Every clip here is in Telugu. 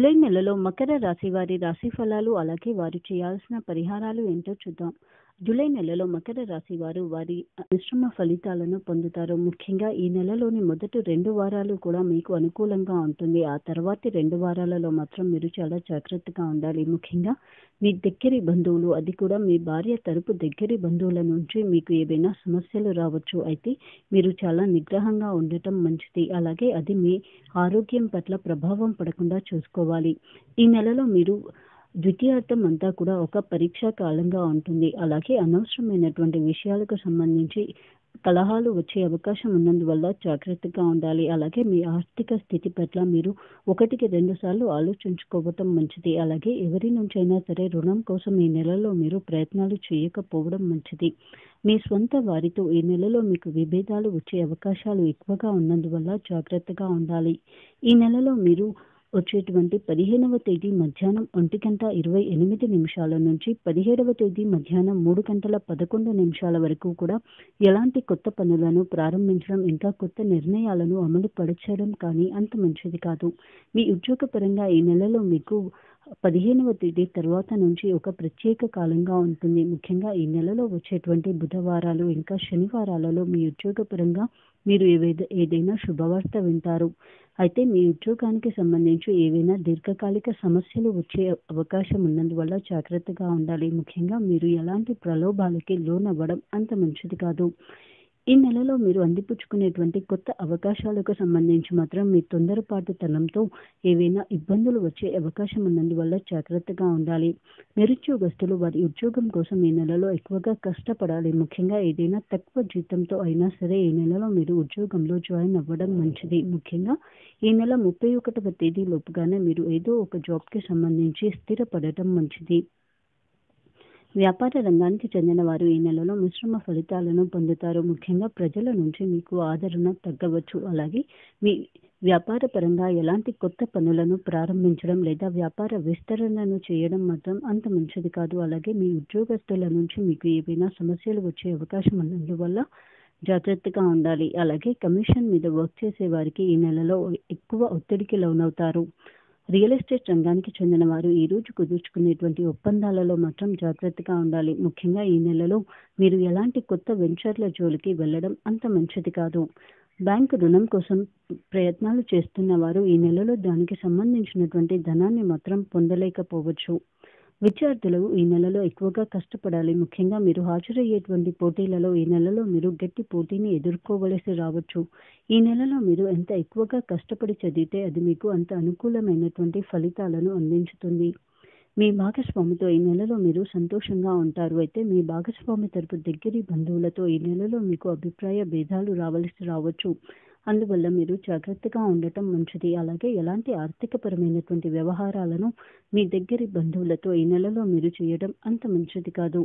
జూలై నెలలో మకర రాశి వారి రాశి ఫలాలు అలాగే వారు చేయాల్సిన పరిహారాలు ఏంటో చూద్దాం. జూలై నెలలో మకర రాశి వారు వారి మిశ్రమ ఫలితాలను పొందుతారు. ముఖ్యంగా ఈ నెలలోని మొదటి 2 వారాలు కూడా మీకు అనుకూలంగా ఉంటుంది. ఆ తర్వాతి 2 వారాలలో మాత్రం మీరు చాలా జాగ్రత్తగా ఉండాలి. ముఖ్యంగా మీ దగ్గరి బంధువులు, అది కూడా మీ భార్య తరపు దగ్గరి బంధువుల నుంచి మీకు ఏవైనా సమస్యలు రావచ్చు. అయితే మీరు చాలా నిగ్రహంగా ఉండటం మంచిది. అలాగే అది మీ ఆరోగ్యం పట్ల ప్రభావం పడకుండా చూసుకోవాలి. ఈ నెలలో మీరు ద్వితీయార్థం అంతా కూడా ఒక పరీక్షా కాలంగా ఉంటుంది. అలాగే అనవసరమైనటువంటి విషయాలకు సంబంధించి కలహాలు వచ్చే అవకాశం ఉన్నందువల్ల జాగ్రత్తగా ఉండాలి. అలాగే మీ ఆర్థిక స్థితి పట్ల మీరు 1-2 సార్లు ఆలోచించుకోవటం మంచిది. అలాగే ఎవరి నుంచైనా సరే రుణం కోసం ఈ నెలలో మీరు ప్రయత్నాలు చేయకపోవడం మంచిది. మీ స్వంత వారితో ఈ నెలలో మీకు విభేదాలు వచ్చే అవకాశాలు ఎక్కువగా ఉన్నందువల్ల జాగ్రత్తగా ఉండాలి. ఈ నెలలో మీరు వచ్చేటువంటి 15వ తేదీ మధ్యాహ్నం 1:28 నుంచి 17వ తేదీ మధ్యాహ్నం 3:11 వరకు కూడా ఎలాంటి కొత్త పనులను ప్రారంభించడం, ఇంకా కొత్త నిర్ణయాలను అమలు పరచడం కానీ అంత మంచిది కాదు. మీ ఉద్యోగపరంగా ఈ నెలలో మీకు 15వ తేదీ తర్వాత నుంచి ఒక ప్రత్యేక కాలంగా ఉంటుంది. ముఖ్యంగా ఈ నెలలో వచ్చేటువంటి బుధవారాలు ఇంకా శనివారాలలో మీ ఉద్యోగపరంగా మీరు ఏదైనా శుభవార్త వింటారు. అయితే మీ ఉద్యోగానికి సంబంధించి ఏవైనా దీర్ఘకాలిక సమస్యలు వచ్చే అవకాశం ఉన్నందువల్ల జాగ్రత్తగా ఉండాలి. ముఖ్యంగా మీరు ఎలాంటి ప్రలోభాలకి లోనవ్వడం అంత మంచిది కాదు. ఈ నెలలో మీరు అందిపుచ్చుకునేటువంటి కొత్త అవకాశాలకు సంబంధించి మాత్రం మీ తొందరపాటుతనంతో ఏవైనా ఇబ్బందులు వచ్చే అవకాశం ఉన్నందువల్ల జాగ్రత్తగా ఉండాలి. నిరుద్యోగస్తులు వారి ఉద్యోగం కోసం ఈ నెలలో ఎక్కువగా కష్టపడాలి. ముఖ్యంగా ఏదైనా తక్కువ జీతంతో అయినా సరే ఈ నెలలో మీరు ఉద్యోగంలో జాయిన్ అవ్వడం మంచిది. ముఖ్యంగా ఈ నెల 31వ తేదీ లోపుగానే మీరు ఏదో ఒక జాబ్కి సంబంధించి స్థిరపడటం మంచిది. వ్యాపార రంగానికి చెందిన వారు ఈ నెలలో మిశ్రమ ఫలితాలను పొందుతారు. ముఖ్యంగా ప్రజల నుంచి మీకు ఆదరణ తగ్గవచ్చు. అలాగే మీ వ్యాపార పరంగా ఎలాంటి కొత్త పనులను ప్రారంభించడం లేదా వ్యాపార విస్తరణను చేయడం మాత్రం అంత మంచిది కాదు. అలాగే మీ ఉద్యోగస్తుల నుంచి మీకు ఏవైనా సమస్యలు వచ్చే అవకాశం ఉన్నందువల్ల జాగ్రత్తగా ఉండాలి. అలాగే కమిషన్ మీద వర్క్ చేసే వారికి ఈ నెలలో ఎక్కువ ఒత్తిడికి లోనవుతారు. రియల్ ఎస్టేట్ రంగానికి చెందిన వారు ఈ రోజు కుదుర్చుకునేటువంటి ఒప్పందాలలో మాత్రం జాగ్రత్తగా ఉండాలి. ముఖ్యంగా ఈ నెలలో మీరు ఎలాంటి కొత్త వెంచర్ల జోలికి వెళ్ళడం అంత మంచిది కాదు. బ్యాంకు రుణం కోసం ప్రయత్నాలు చేస్తున్న వారు ఈ నెలలో దానికి సంబంధించినటువంటి ధనాన్ని మాత్రం పొందలేకపోవచ్చు. విద్యార్థులు ఈ నెలలో ఎక్కువగా కష్టపడాలి. ముఖ్యంగా మీరు హాజరయ్యేటువంటి పోటీలలో ఈ నెలలో మీరు గట్టి పోటీని ఎదుర్కోవలసి రావచ్చు. ఈ నెలలో మీరు ఎంత ఎక్కువగా కష్టపడి చదివితే అది మీకు అంత అనుకూలమైనటువంటి ఫలితాలను అందించుతుంది. మీ భాగస్వామితో ఈ నెలలో మీరు సంతోషంగా ఉంటారు. అయితే మీ భాగస్వామి తరపు దగ్గరి బంధువులతో ఈ నెలలో మీకు అభిప్రాయ భేదాలు రావచ్చు. అందువల్ల మీరు జాగ్రత్తగా ఉండటం మంచిది. అలాగే ఎలాంటి ఆర్థికపరమైనటువంటి వ్యవహారాలను మీ దగ్గరి బంధువులతో ఈ నెలలో మీరు చేయడం అంత మంచిది కాదు.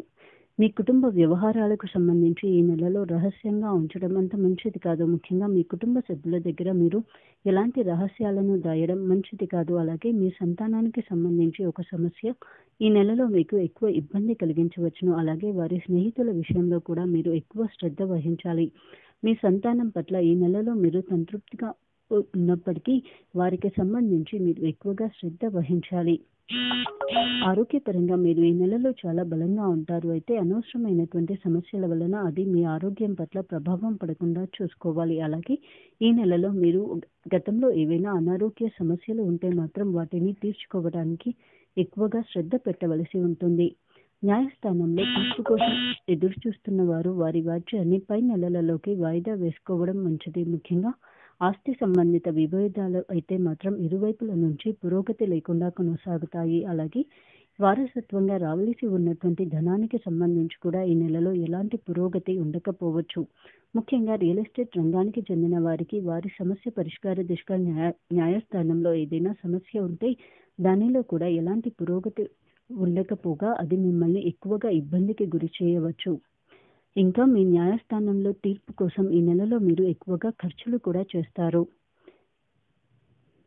మీ కుటుంబ వ్యవహారాలకు సంబంధించి ఈ నెలలో రహస్యంగా ఉంచడం అంత మంచిది కాదు. ముఖ్యంగా మీ కుటుంబ సభ్యుల దగ్గర మీరు ఎలాంటి రహస్యాలను దాయడం మంచిది కాదు. అలాగే మీ సంతానానికి సంబంధించి ఒక సమస్య ఈ నెలలో మీకు ఎక్కువ ఇబ్బంది కలిగించవచ్చును. అలాగే వారి స్నేహితుల విషయంలో కూడా మీరు ఎక్కువ శ్రద్ధ వహించాలి. మీ సంతానం పట్ల ఈ నెలలో మీరు సంతృప్తిగా ఉన్నప్పటికీ వారికి సంబంధించి మీరు ఎక్కువగా శ్రద్ధ వహించాలి. ఆరోగ్యపరంగా మీరు ఈ నెలలో చాలా బలంగా ఉంటారు. అయితే అనవసరమైనటువంటి సమస్యల వలన అది మీ ఆరోగ్యం పట్ల ప్రభావం పడకుండా చూసుకోవాలి. అలాగే ఈ నెలలో మీరు గతంలో ఏవైనా అనారోగ్య సమస్యలు ఉంటే మాత్రం వాటిని తీర్చుకోవడానికి ఎక్కువగా శ్రద్ధ పెట్టవలసి ఉంటుంది. న్యాయస్థానంలో తీర్పు కోసం ఎదురు చూస్తున్న వారు వారి వాద్యాన్ని పై నెలలలోకి వాయిదా వేసుకోవడం మంచిది. ముఖ్యంగా ఆస్తి సంబంధిత విభేదాలు అయితే మాత్రం ఇరువైపుల నుంచి పురోగతి లేకుండా కొనసాగుతాయి. అలాగే వారసత్వంగా రావలసి ఉన్నటువంటి ధనానికి సంబంధించి కూడా ఈ నెలలో ఎలాంటి పురోగతి ఉండకపోవచ్చు. ముఖ్యంగా రియల్ ఎస్టేట్ రంగానికి చెందిన వారికి వారి సమస్య పరిష్కార దిశగా న్యాయస్థానంలో ఏదైనా సమస్య ఉంటే దానిలో కూడా ఎలాంటి పురోగతి ఉండకపోగా అది మిమ్మల్ని ఎక్కువగా ఇబ్బందికి గురి చేయవచ్చు. ఇంకా మీ న్యాయస్థానంలో తీర్పు కోసం ఈ నెలలో మీరు ఎక్కువగా ఖర్చులు కూడా చేస్తారు.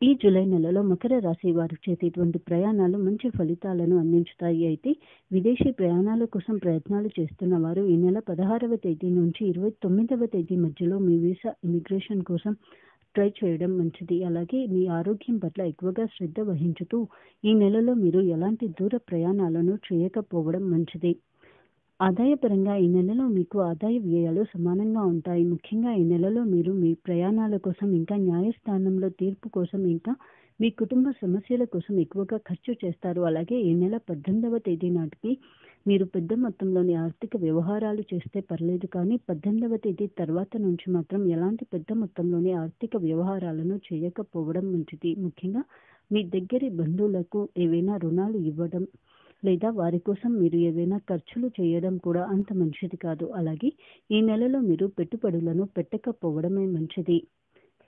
ఈ జూలై నెలలో మకర రాశి వారు చేసేటువంటి ప్రయాణాలు మంచి ఫలితాలను అందించుతాయి. అయితే విదేశీ ప్రయాణాల కోసం ప్రయత్నాలు చేస్తున్న వారు ఈ నెల 16వ తేదీ నుంచి 29వ తేదీ మధ్యలో మీ వీసా ఇమిగ్రేషన్ కోసం ట్రై చేయడం మంచిది. అలాగే మీ ఆరోగ్యం పట్ల ఎక్కువగా శ్రద్ధ వహించుతూ ఈ నెలలో మీరు ఎలాంటి దూర ప్రయాణాలను చేయకపోవడం మంచిది. ఆదాయపరంగా ఈ నెలలో మీకు ఆదాయ వ్యయాలు సమానంగా ఉంటాయి. ముఖ్యంగా ఈ నెలలో మీరు మీ ప్రయాణాల కోసం, ఇంకా న్యాయస్థానంలో తీర్పు కోసం, ఇంకా మీ కుటుంబ సమస్యల కోసం ఎక్కువగా ఖర్చు చేస్తారు. అలాగే ఈ నెల 18వ తేదీ నాటికి మీరు పెద్ద మొత్తంలోని ఆర్థిక వ్యవహారాలు చేస్తే పర్లేదు, కానీ 18వ తేదీ తర్వాత నుంచి మాత్రం ఎలాంటి పెద్ద మొత్తంలోని ఆర్థిక వ్యవహారాలను చేయకపోవడం మంచిది. ముఖ్యంగా మీ దగ్గరి బంధువులకు ఏవైనా రుణాలు ఇవ్వడం లేదా వారి కోసం మీరు ఏవైనా ఖర్చులు చేయడం కూడా అంత మంచిది కాదు. అలాగే ఈ నెలలో మీరు పెట్టుబడులను పెట్టకపోవడమే మంచిది.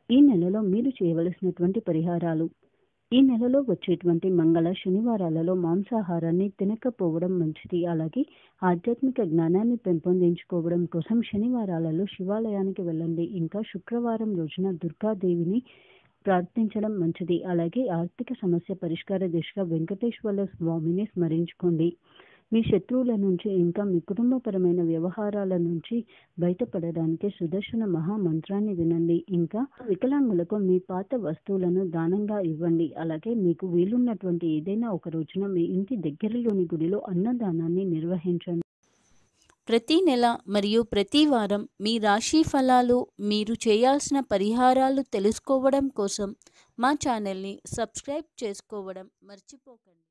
ఈ నెలలో మీరు చేయవలసినటువంటి పరిహారాలు: ఈ నెలలో వచ్చేటువంటి మంగళ, శనివారాలలో మాంసాహారాన్ని తినకపోవడం మంచిది. అలాగే ఆధ్యాత్మిక జ్ఞానాన్ని పెంపొందించుకోవడం కోసం శనివారాలలో శివాలయానికి వెళ్ళండి. ఇంకా శుక్రవారం రోజున దుర్గాదేవిని ప్రార్థించడం మంచిది. అలాగే ఆర్థిక సమస్య పరిష్కార దిశగా వెంకటేశ్వర స్వామిని స్మరించుకోండి. మీ శత్రువుల నుంచి, ఇంకా మీ కుటుంబపరమైన వ్యవహారాల నుంచి బయటపడడానికి సుదర్శన మహామంత్రాన్ని వినండి. ఇంకా వికలాంగులకు మీ పాత వస్తువులను దానంగా ఇవ్వండి. అలాగే మీకు వీలున్నటువంటి ఏదైనా ఒక రోజున మీ ఇంటి దగ్గరలోని గుడిలో అన్నదానాన్ని నిర్వహించండి. ప్రతి నెల మరియు ప్రతి వారం మీ రాశి ఫలాలు, మీరు చేయాల్సిన పరిహారాలు తెలుసుకోవడం కోసం మా ఛానల్ని సబ్స్క్రైబ్ చేసుకోవడం మర్చిపోకండి.